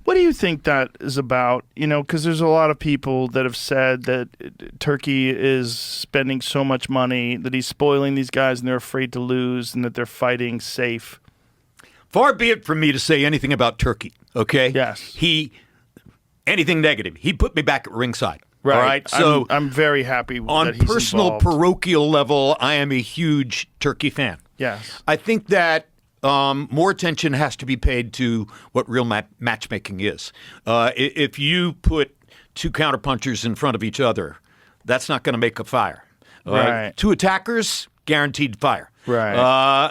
What do you think that is about? You know, because there's a lot of people that have said that Turkey is spending so much money that he's spoiling these guys and they're afraid to lose and that they're fighting safe. Far be it from me to say anything about Turkey, okay? Yes. Anything negative. He put me back at ringside. Right. All right. So I'm very happy on that he's personal, involved. parochial level, I am a huge Turkey fan. Yes. I think that more attention has to be paid to what real matchmaking is. If you put two counterpunchers in front of each other, that's not going to make a fire. Right. Two attackers, guaranteed fire. Right.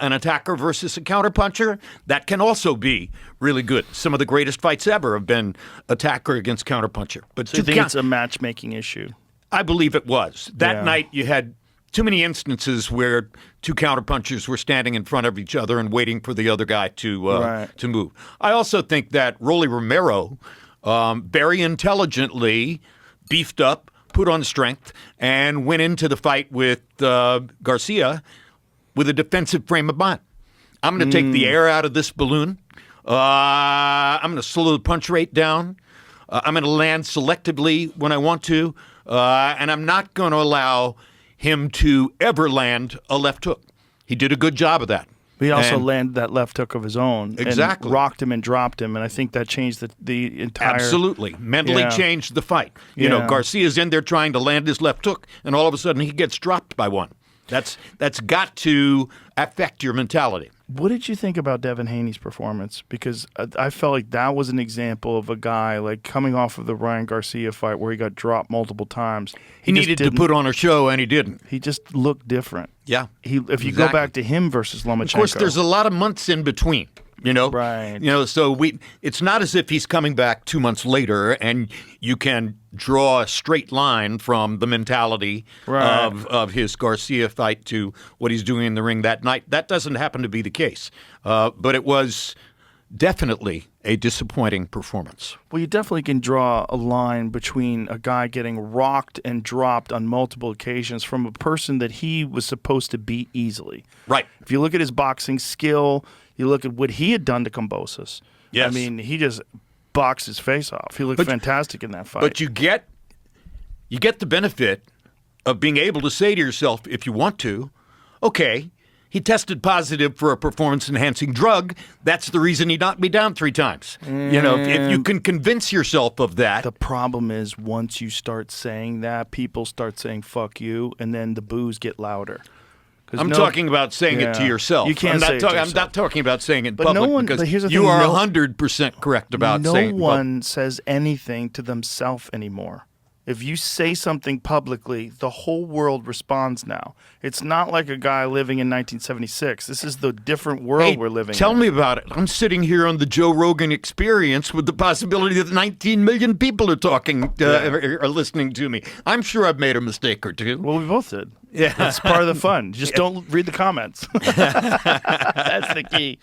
An attacker versus a counterpuncher, that can also be really good. Some of the greatest fights ever have been attacker against counterpuncher. But So you think it's a matchmaking issue? I believe it was. That Yeah. night you had too many instances where two counterpunchers were standing in front of each other and waiting for the other guy to move. I also think that Rolly Romero very intelligently beefed up, put on strength, and went into the fight with Garcia with a defensive frame of mind. I'm going to take the air out of this balloon. I'm going to slow the punch rate down. I'm going to land selectively when I want to. And I'm not going to allow him to ever land a left hook. He did a good job of that. But he also landed that left hook of his own. Exactly. And rocked him and dropped him. And I think that changed the entire... Absolutely. Mentally changed the fight. You know, Garcia's in there trying to land his left hook, and all of a sudden he gets dropped by one. That's got to affect your mentality. What did you think about Devin Haney's performance? Because I felt like that was an example of a guy like coming off of the Ryan Garcia fight where he got dropped multiple times. He needed to put on a show, and he didn't. He just looked different. Yeah. If you go back to him versus Lomachenko. Of course, there's a lot of months in between. You know, right? You know, so it's not as if he's coming back 2 months later, and you can draw a straight line from the mentality of his Garcia fight to what he's doing in the ring that night. That doesn't happen to be the case, but it was definitely a disappointing performance. Well, you definitely can draw a line between a guy getting rocked and dropped on multiple occasions from a person that he was supposed to beat easily. Right. If you look at his boxing skill, you look at what he had done to Kambosos. Yes. I mean, he just boxed his face off. He looked fantastic in that fight. But you get the benefit of being able to say to yourself, if you want to, okay, he tested positive for a performance-enhancing drug. That's the reason he knocked me down 3 times. You know, if you can convince yourself of that. The problem is once you start saying that, people start saying fuck you, and then the boos get louder. I'm talking about saying it to yourself. You can't say it to yourself. I'm not talking about saying it in But public because here's the you thing, are 100% correct about saying it in No public. one says anything to themselves anymore. If you say something publicly, the whole world responds now. It's not like a guy living in 1976. This is the different world we're living in. Tell me about it. I'm sitting here on the Joe Rogan Experience with the possibility that 19 million people are are listening to me. I'm sure I've made a mistake or two. Well, we both did. Yeah. That's part of the fun. Just don't read the comments. That's the key.